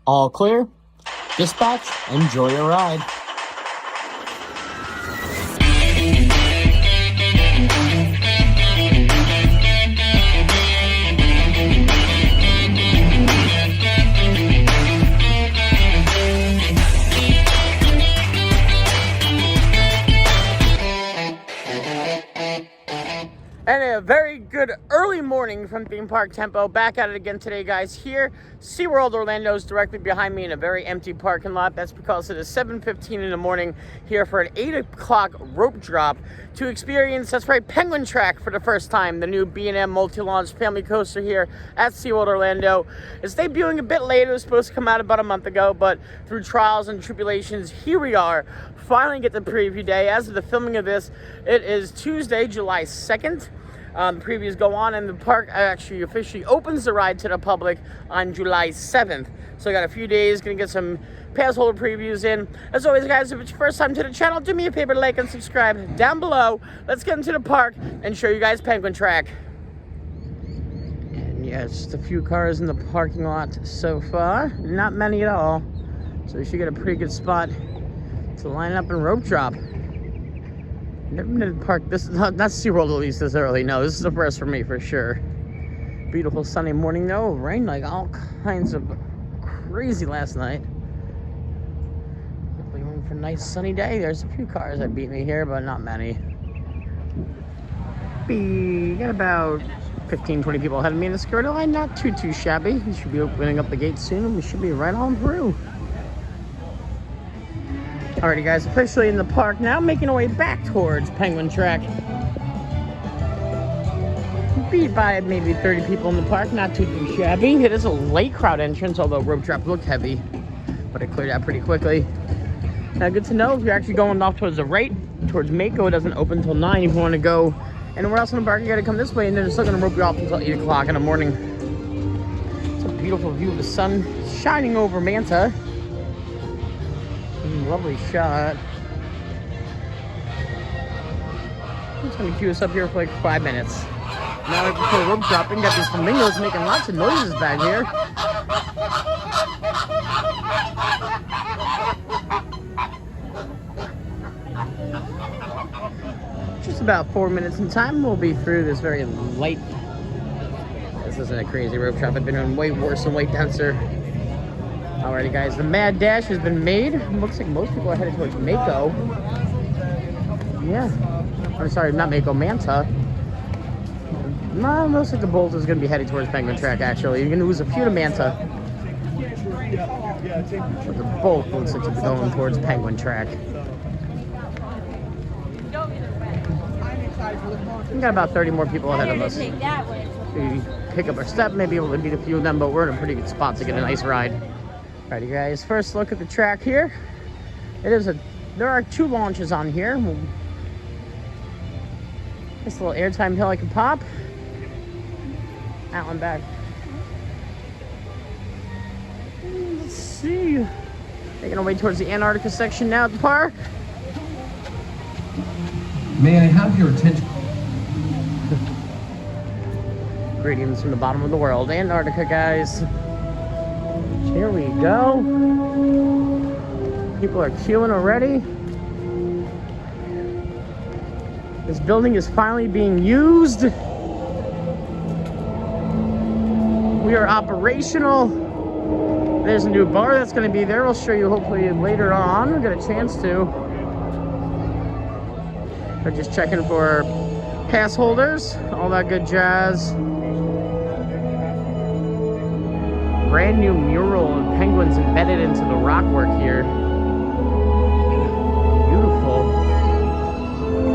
All clear. Dispatch, enjoy your ride. And a very good early morning from Theme Park Tempo. Back at it again today, guys. Here, SeaWorld Orlando is directly behind me in a very empty parking lot. That's because it is 7:15 in the morning here for an 8 o'clock rope drop to experience, that's right, Penguin Track for the first time. The new B&M multi-launch family coaster here at SeaWorld Orlando is debuting a bit late. It was supposed to come out about a month ago, but through trials and tribulations, here we are. Finally get the preview day. As of the filming of this, it is Tuesday, July 2nd. Previews go on, and the park actually officially opens the ride to the public on July 7th. So I got a few days, gonna get some pass holder previews in. As always, guys, if it's your first time to the channel, do me a favor, like and subscribe down below. Let's get into the park and show you guys Penguin Track. And yeah, it's just a few cars in the parking lot so far. Not many at all. So you should get a pretty good spot to line up and rope drop. Never been to the park. This is not SeaWorld at least this early. No, this is the first for me for sure. Beautiful Sunday morning though. Rained like all kinds of crazy last night. Definitely waiting for a nice sunny day. There's a few cars that beat me here, but not many. Got about 15-20 people ahead of me in the security line. Not too shabby. We should be opening up the gate soon and we should be right on through. Alrighty, guys, officially in the park now, making our way back towards Penguin Track. Beat by maybe 30 people in the park, not too shabby. It is a late crowd entrance, although rope drop looked heavy, but it cleared out pretty quickly. Now, good to know if you're actually going off towards the right, towards Mako, it doesn't open until 9. If you want to go anywhere else in the park, you got to come this way, and they're still going to rope you off until 8 o'clock in the morning. It's a beautiful view of the sun shining over Manta. Lovely shot. I'm just gonna queue us up here for like 5 minutes. Now before rope dropping, got these flamingos making lots of noises back here. Just about 4 minutes in time, we'll be through this very light. This isn't a crazy rope drop. I've been on way worse and way denser. Alrighty, guys, the mad dash has been made. Looks like most people are headed towards Mako. Yeah. I'm sorry, not Mako, Manta. No, looks like the Bolt is going to be headed towards Penguin Track, actually. You're going to lose a few to Manta. But the Bolt looks like it's going towards Penguin Track. We got about 30 more people ahead of us. We pick up our step, maybe able to beat a few of them, but we're in a pretty good spot to get a nice ride. Alrighty, guys, first look at the track here. There are 2 launches on here. Nice little airtime hill I can pop. That one back. Let's see. Making our way towards the Antarctica section now at the park. May I have your attention? Greetings from the bottom of the world, Antarctica, guys. Here we go. People are queuing already. This building is finally being used. We are operational. There's a new bar that's going to be there. I'll show you hopefully later on. We'll get a chance to. They're just checking for pass holders, all that good jazz. Brand new mural of penguins embedded into the rockwork here. Beautiful.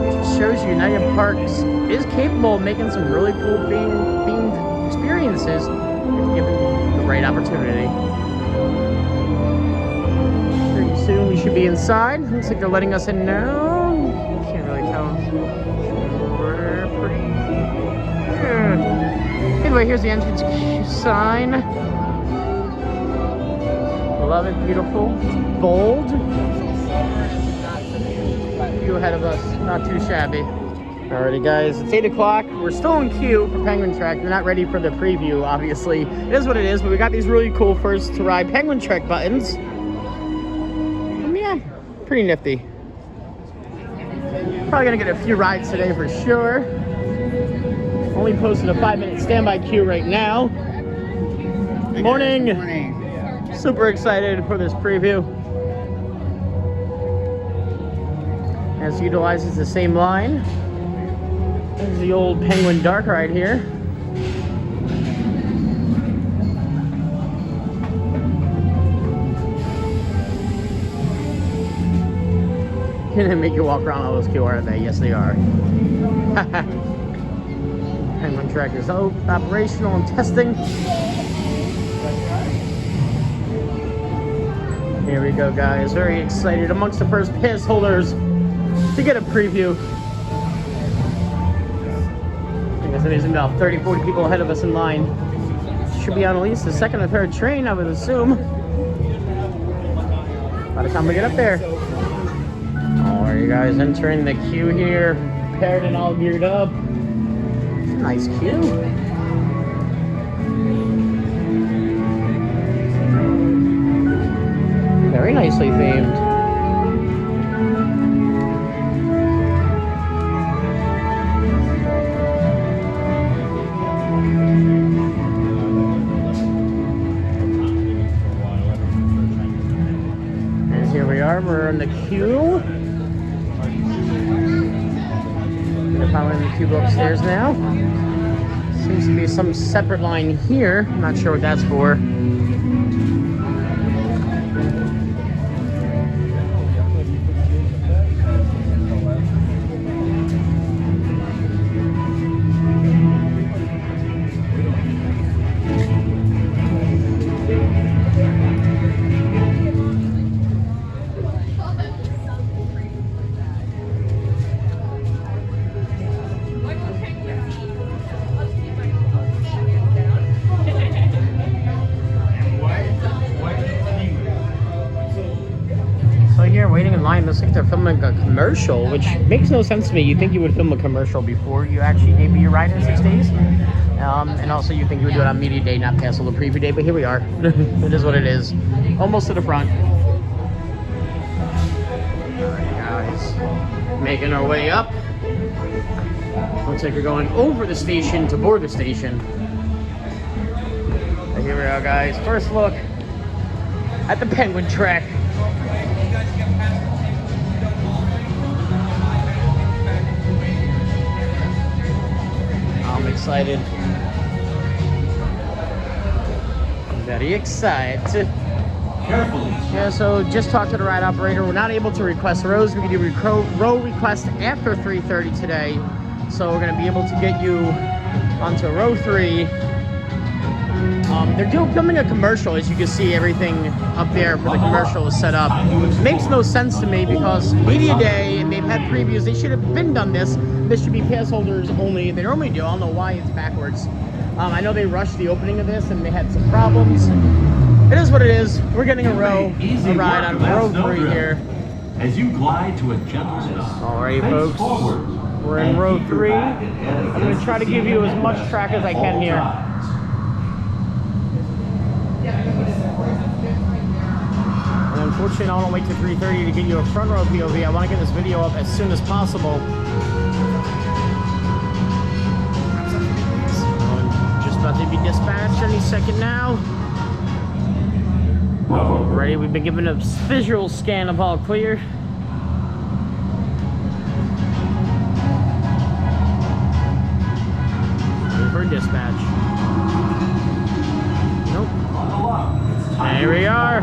It shows you United Parks is capable of making some really cool themed experiences if given the right opportunity. Pretty soon we should be inside. Looks like they're letting us in now. Can't really tell. We're pretty. Anyway, here's the entrance sign. Love it, beautiful, bold. A few ahead of us, not too shabby. Alrighty guys, it's 8 o'clock. We're still in queue for Penguin Trek. We're not ready for the preview, obviously. It is what it is, but we got these really cool first to ride Penguin Trek buttons. Yeah, pretty nifty. Probably gonna get a few rides today for sure. Only posted a 5-minute standby queue right now. Morning. Morning. Super excited for this preview. As utilizes the same line. There's the old Penguin Dark ride here. Gonna make you walk around all those queue, aren't they? Yes, they are. Penguin Trek is operational and testing. Here we go, guys. Very excited. Amongst the first pass holders to get a preview. I guess there's about 30, 40 people ahead of us in line. Should be on at least the second or third train, I would assume. By the time we get up there. All right, guys, entering the queue here. Prepared and all geared up. Nice queue. Very nicely themed. And here we are, we're in the queue. We're following the queue upstairs now. Seems to be some separate line here. I'm not sure what that's for. Waiting in line, looks like they're filming a commercial, which makes no sense to me. You think you would film a commercial before you actually gave me your ride in 6 days, and also you think you would do it on media day, not cancel the preview day. But here we are. It is what it is. Almost to the front. Alright, guys, making our way up. Looks like we're going over the station to board the station. But here we are, guys. First look at the Penguin Trek. I'm excited. I'm very excited. Carefully. Yeah, so just talked to the ride operator. We're not able to request rows. We can do row request after 3:30 today. So we're going to be able to get you onto row 3. They're filming a commercial, as you can see. Everything up there for the commercial is set up. Makes no sense to me because media day, and they've had previews. They should have been done this. This should be pass holders only. They normally do. I don't know why it's backwards. I know they rushed the opening of this and they had some problems. It is what it is. We're getting a ride on row 3 here. As you glide to a gentle descent. Alright, folks. We're in row 3. I'm going to try to give you as much track as I can here. And unfortunately, I want to wait till 3:30 to get you a front row POV. I want to get this video up as soon as possible. Just about to be dispatched any second now. Ready? We've been given a visual scan of all clear. Waiting for dispatch. Nope. There we are.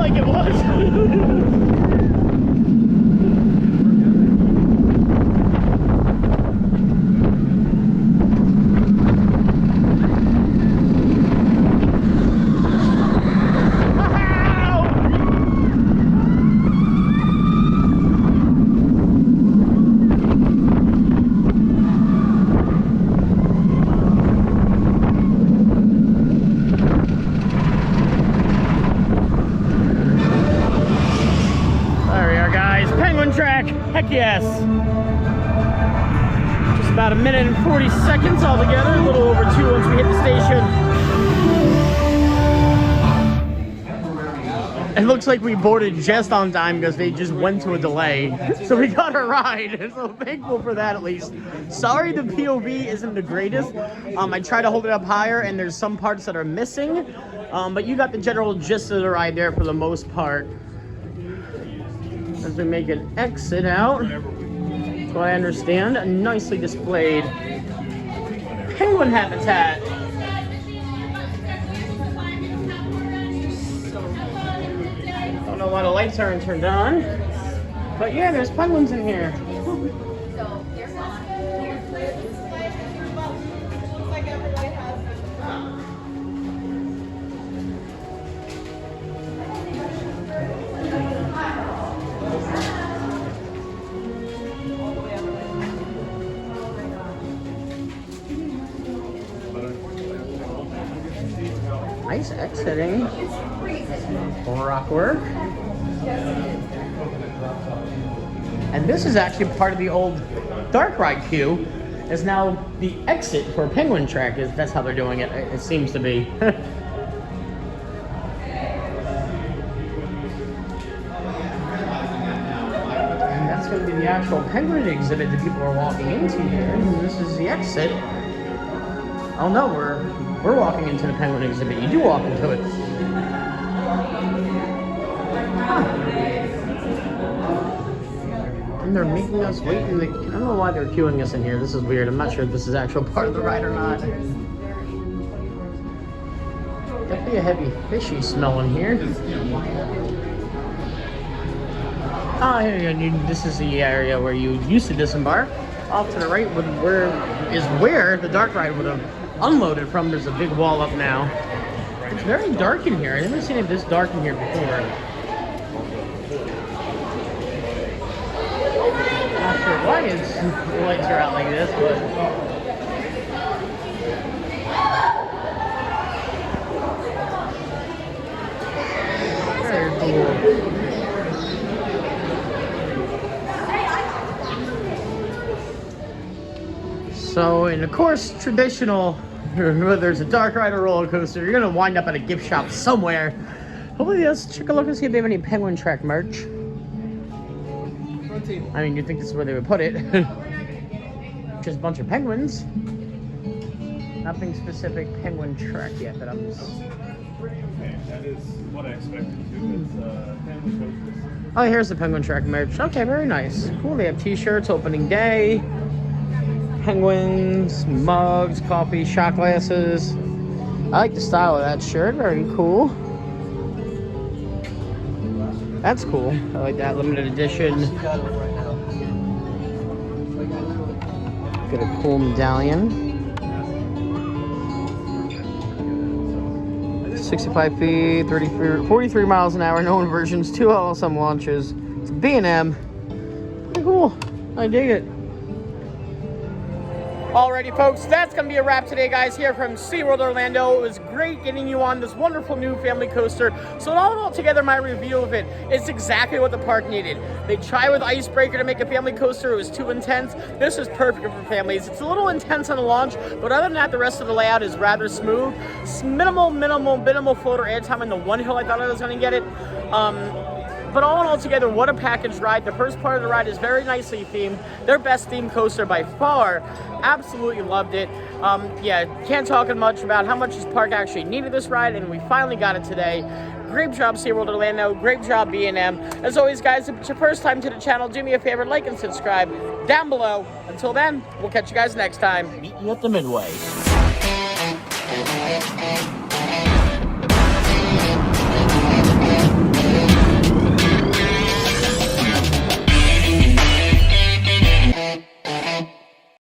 like it was. Track, heck yes. Just about a minute and 40 seconds altogether, a little over 2 once we hit the station. It looks like we boarded just on time because they just went to a delay. So we got a ride, so thankful for that at least. Sorry the POV isn't the greatest. I try to hold it up higher and there's some parts that are missing. But you got the general gist of the ride there for the most part. As we make an exit out, so I understand, a nicely displayed penguin habitat. Don't know why the lights aren't turned on, but yeah, there's penguins in here. Nice exiting. Rock work. And this is actually part of the old dark ride queue. Is now the exit for Penguin Track. That's how they're doing it. It seems to be. And that's going to be the actual penguin exhibit that people are walking into here. And this is the exit. Oh no, we're walking into the penguin exhibit. You do walk into it. Huh. And they're making us wait in the... I don't know why they're queuing us in here. This is weird. I'm not sure if this is actual part of the ride or not. Definitely a heavy fishy smell in here. Ah, here you go. This is the area where you used to disembark. Off to the right where the dark ride would have unloaded from. There's a big wall up now. It's very dark in here. I've never seen it this dark in here before. Not sure why the lights are out like this, but very cool. So, and of course, traditional, whether there's a dark ride or roller coaster, you're gonna wind up at a gift shop somewhere. Hopefully, let's check a look and see if they have any Penguin Track merch. I mean, you'd think this is where they would put it. Just a bunch of penguins. Nothing specific Penguin Track yet, but I'm just... That is what I expected to. It's family coasters. Oh, here's the Penguin Track merch. Okay, very nice. Cool, they have t-shirts, opening day. Penguins, mugs, coffee, shot glasses. I like the style of that shirt, very cool. That's cool. I like that limited edition. Got a cool medallion. 65 feet, 43 miles an hour, no inversions, 2 LSM launches. It's B&M. Pretty cool. I dig it. Alrighty, folks, that's going to be a wrap today, guys, here from SeaWorld Orlando. It was great getting you on this wonderful new family coaster. So all together, my review of it is exactly what the park needed. They tried with Icebreaker to make a family coaster. It was too intense. This is perfect for families. It's a little intense on the launch, but other than that, the rest of the layout is rather smooth. Minimal floater airtime on the one hill I thought I was going to get it. But all in all together, what a package ride. The first part of the ride is very nicely themed. Their best themed coaster by far. Absolutely loved it. Yeah, can't talk much about how much this park actually needed this ride, and we finally got it today. Great job, SeaWorld Orlando. Great job, B&M. As always, guys, if it's your first time to the channel, do me a favor, like and subscribe down below. Until then, we'll catch you guys next time. Meet you at the Midway.